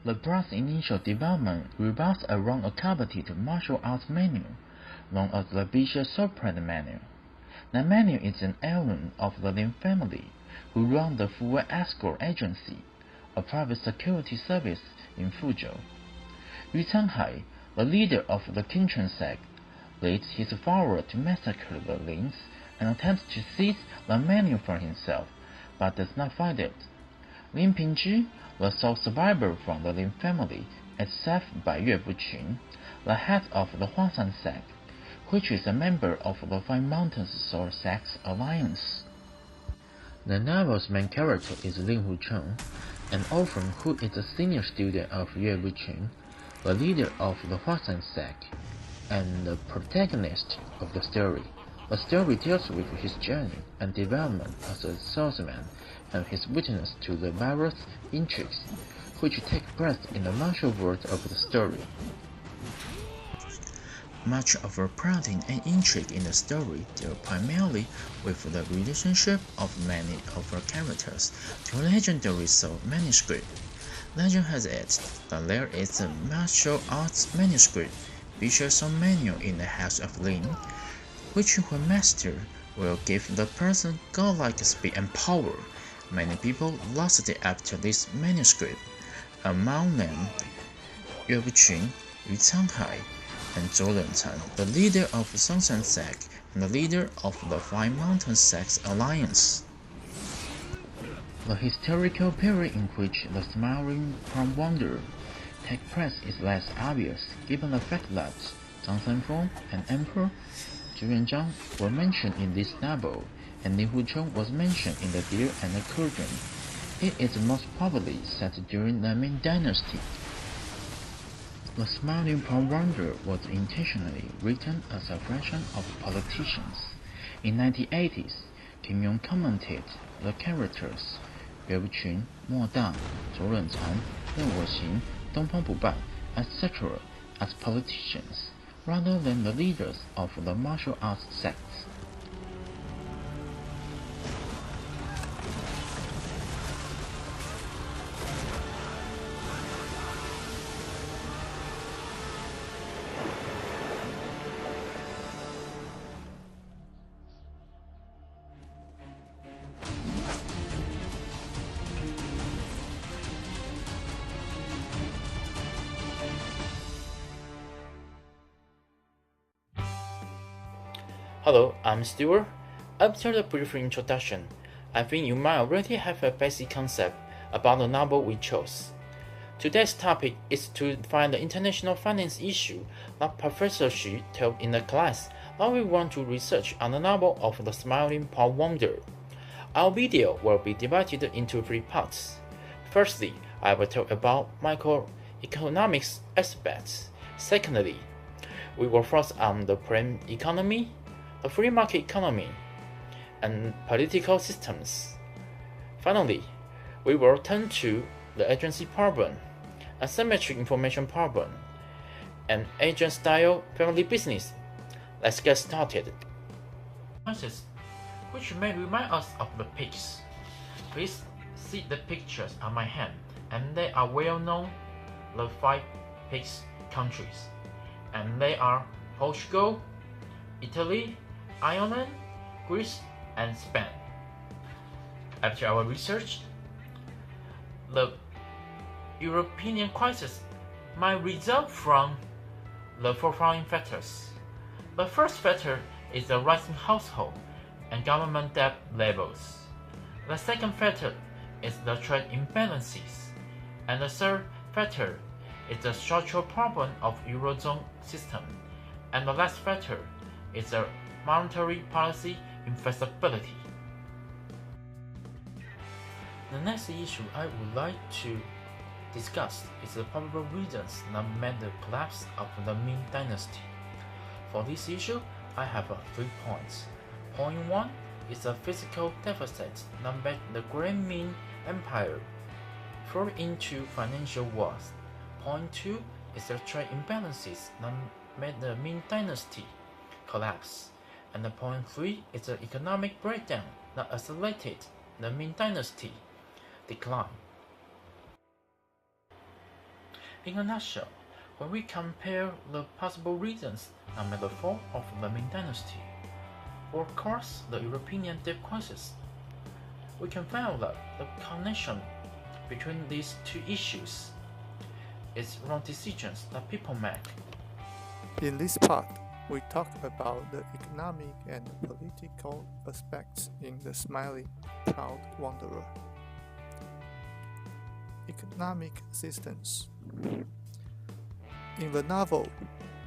The brand's initial development revolves around a coveted martial arts menu, known as the Bisha Soprano menu. The menu is an heirloom of the Lin family, who run the Fuwei Escort Agency, a private security service in Fuzhou. Yu Canghai, the leader of the Qingchen sect, leads his followers to massacre the Lins and attempts to seize the menu for himself, but does not find it. Lin Pingzhi, the sole survivor from the Lin family, is saved by Yue Buqun, the head of the Huangshan sect, which is a member of the Five Mountains Soul Sects Alliance. The novel's main character is Lin Hucheng, an orphan who is a senior student of Yue Buqun, the leader of the Huangshan sect, and the protagonist of the story. The story deals with his journey and development as a swordsman and his witness to the various intrigues which take place in the martial world of the story. Much of the plotting and intrigue in the story deal primarily with the relationship of many of the characters to the legendary soul manuscript. Legend has it that there is a martial arts manuscript, Bisha Soul Manual, in the House of Lin, which when mastered will give the person godlike speed and power. Many people lost it after this manuscript, among them Yue Buqun, Yu Canghai, and Zhou Rencan, the leader of Songshan sect and the leader of the Five Mountain Sects Alliance. The historical period in which the Smiling Palm Wanderer takes place is less obvious, given the fact that Zhang Sanfeng and Emperor Zhu Yuanzhang were mentioned in this novel, and Lin Hucheng was mentioned in The Deer and the Cauldron. It is most probably set during the Ming Dynasty. The Smiling Palm Wanderer was intentionally written as a fraction of politicians. In 1980s, Kim Yong commented the characters Yue Buqun, Mo Dan, Zhou Rencan, Deng Woxin, Dongfang Buban, etc. as politicians, rather than the leaders of the martial arts sects. Hello, I'm Stuart. After the brief introduction, I think you might already have a basic concept about the novel we chose. Today's topic is to find the international finance issue that Professor Xu taught in the class that we want to research on the novel of The Smiling Palm Wanderer. Our video will be divided into 3 parts. Firstly, I will talk about microeconomics aspects. Secondly, we will focus on the plain economy, the free market economy, and political systems. Finally, we will turn to the agency problem, asymmetric information problem, and agent-style family business. Let's get started. Which may remind us of the pigs. Please see the pictures on my hand, and they are well known, the 5 pigs countries, and they are Portugal, Italy, Ireland, Greece, and Spain. After our research, the European crisis might result from the following factors. The first factor is the rising household and government debt levels. The second factor is the trade imbalances. And the third factor is the structural problem of Eurozone system. And the last factor is the monetary policy inflexibility. The next issue I would like to discuss is the probable reasons that made the collapse of the Ming Dynasty. For this issue, I have 3 points. Point 1 is the physical deficit that made the Grand Ming Empire fall into financial wars. Point 2 is the trade imbalances that made the Ming Dynasty collapse. And the point 3 is the economic breakdown that accelerated the Ming Dynasty decline. In a nutshell, when we compare the possible reasons that made the fall of the Ming Dynasty, or caused the European debt crisis, we can find that the connection between these two issues is wrong decisions that people make. In this part, we talk about the economic and political aspects in The Smiling Proud Wanderer. Economic assistance. In the novel,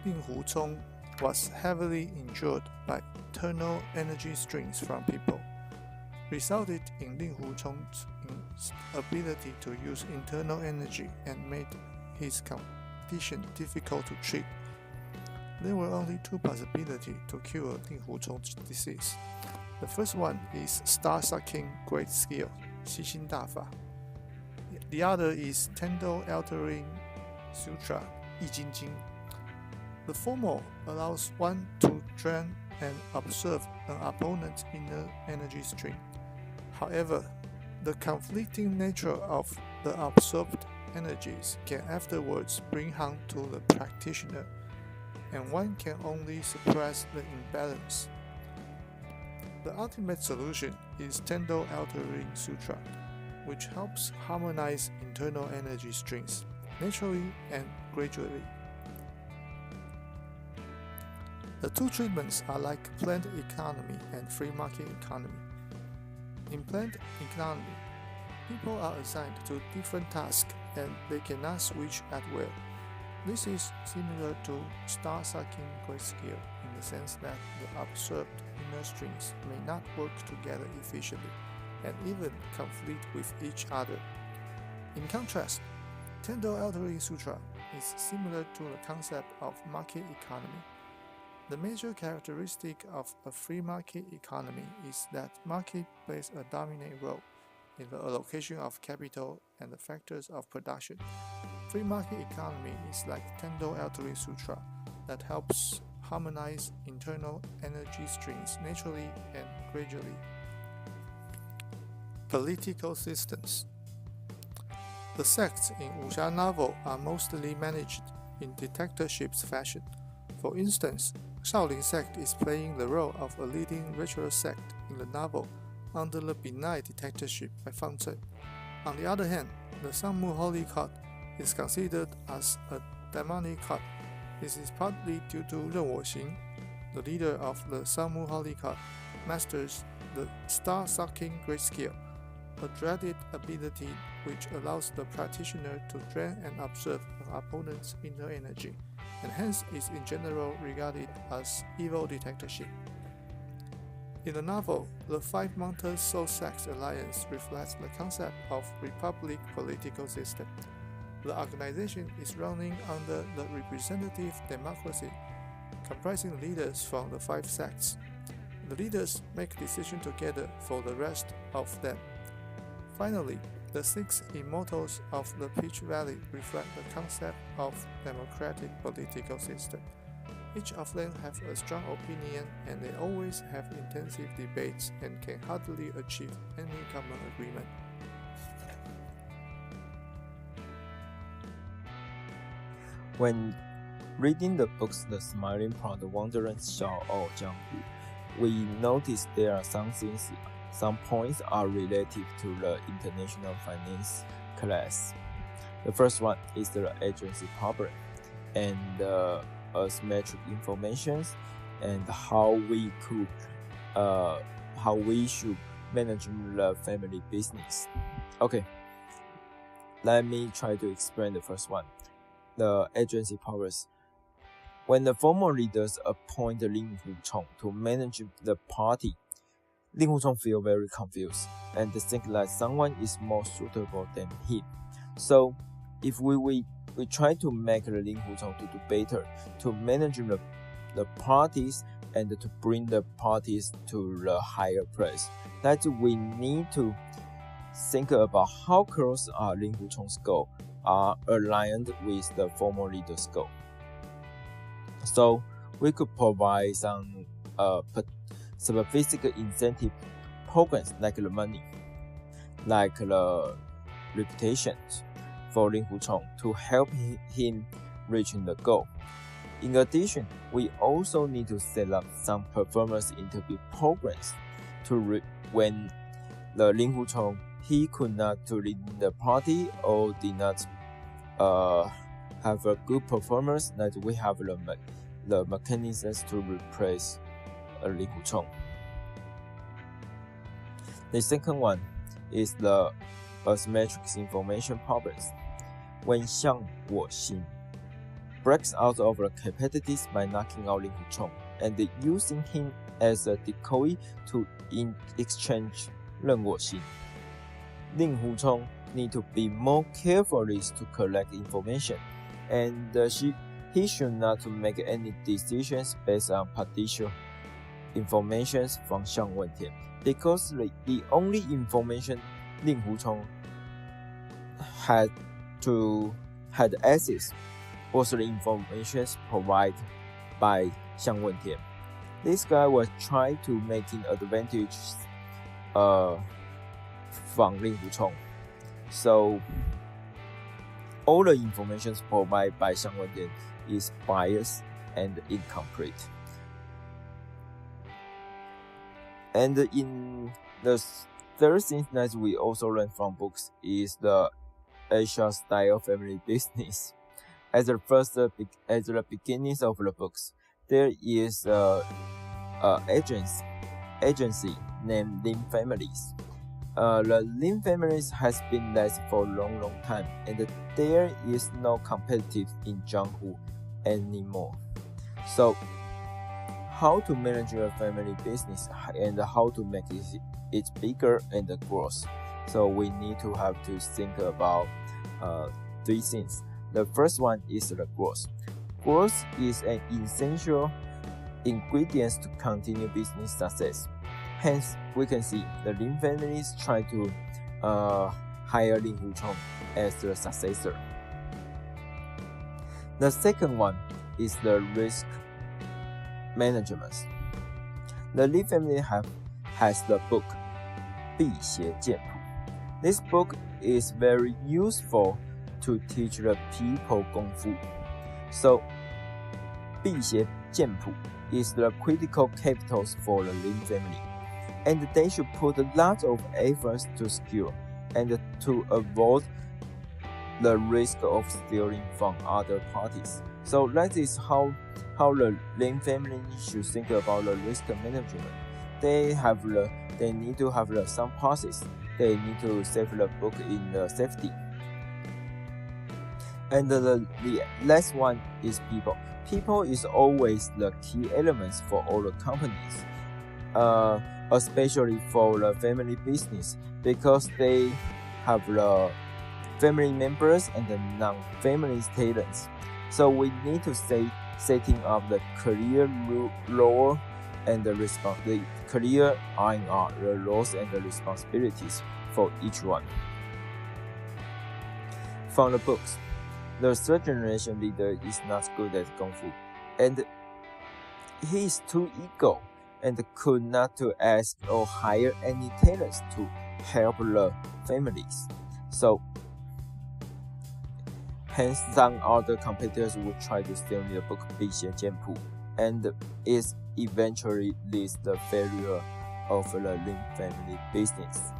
Ling Hucong was heavily injured by internal energy streams from people, resulted in Ling Hucong's inability to use internal energy and made his condition difficult to treat. There were only two possibilities to cure Ling Hucong's disease. The first one is star-sucking great skill, 吸星大法. The other is Tendo-altering sutra, 易筋经. The former allows one to drain and observe an opponent's inner energy stream. However, the conflicting nature of the absorbed energies can afterwards bring harm to the practitioner, and one can only suppress the imbalance. The ultimate solution is Tendo-altering sutra, which helps harmonize internal energy streams, naturally and gradually. The two treatments are like planned economy and free market economy. In planned economy, people are assigned to different tasks and they cannot switch at will. This is similar to star-sucking great skill in the sense that the absorbed inner streams may not work together efficiently and even conflict with each other. In contrast, Tendo-altering sutra is similar to the concept of market economy. The major characteristic of a free market economy is that market plays a dominant role in the allocation of capital and the factors of production. Free market economy is like Tendo-altering sutra that helps harmonize internal energy streams naturally and gradually. Political systems. The sects in wuxia novel are mostly managed in dictatorship's fashion. For instance, Shaolin sect is playing the role of a leading ritual sect in the novel under the benign dictatorship by Fang Zhe. On the other hand, the Sangmu Holy Cult is considered as a demonic cult. This is partly due to Ren Woxing, the leader of the Sangmu Holy Cult, masters the star-sucking great skill, a dreaded ability which allows the practitioner to drain and absorb an opponent's inner energy, and hence is in general regarded as evil dictatorship. In the novel, the Five Mountain Soul Sects Alliance reflects the concept of republic political system. The organization is running under the representative democracy, comprising leaders from the five sects. The leaders make decisions together for the rest of them. Finally, the six immortals of the Peach Valley reflect the concept of democratic political system. Each of them have a strong opinion and they always have intensive debates and can hardly achieve any common agreement. When reading the books The Smiling Proud Wanderer Xiao'ou Jianghu, we notice there are some points are related to the international finance class. The first one is the agency power and asymmetric informations and how we should manage the family business. Okay, let me try to explain the first one. The agency powers. When the former leaders appoint Ling Hucong to manage the party, Ling Hucong feels very confused and think that someone is more suitable than him. So, if we try to make Ling Hucong to do better, to manage the parties and to bring the parties to the higher place, that we need to think about how close Ling Hucong's goals are aligned with the former leader's goal. So we could provide some specific incentive programs like the money, like the reputation. for Lin Huchong to help him reaching the goal. In addition, we also need to set up some performance interview programs to when the Lin Huchong he could not to lead the party or did not have a good performance, that we have the mechanisms to replace Lin Huchong. The second one is the asymmetric information problems. When Xiang Woxin breaks out of the competitors by knocking out Lin Huchong and using him as a decoy to exchange Ren Woxin, Lin Huchong need to be more careful to collect information, and he should not make any decisions based on partial information from Xiang Wentian, because the only information Lin Huchong had access was the information provided by Xiang Wentian. This guy was trying to make an advantage from Lin Huchong. So all the information provided by Xiang Wentian is biased and incomplete. And in the third thing that we also learn from books is the Asia style family business. At the beginnings of the books, there is an agency named Lin Families. The Lin Families has been there for a long time, and there is no competitive in Jianghu anymore. So, how to manage your family business and how to make it bigger and growth? So we need to have to think about three things. The first one is the growth. Growth is an essential ingredient to continue business success. Hence, we can see the Lin families try to hire Lin Huchong as the successor. The second one is the risk management. The Lin family has the book 辟邪剑谱. This book is very useful to teach the people Kung Fu. So, 辟邪剑谱 is the critical capitals for the Lin family, and they should put a lot of efforts to skill and to avoid the risk of stealing from other parties. So that is how the Lin family should think about the risk management. They need to have some process. They need to save the book in the safety. And the last one is people. People is always the key elements for all the companies, especially for the family business, because they have the family members and the non-family talents. So we need to setting up the career role and the career R&R, the roles and the responsibilities for each one. From the books, the third generation leader is not good at Kung Fu, and he is too ego and could not to ask or hire any talents to help the families. So, hence some other competitors would try to steal the book 辟邪剑谱, and it eventually leads the failure of the Lin family business.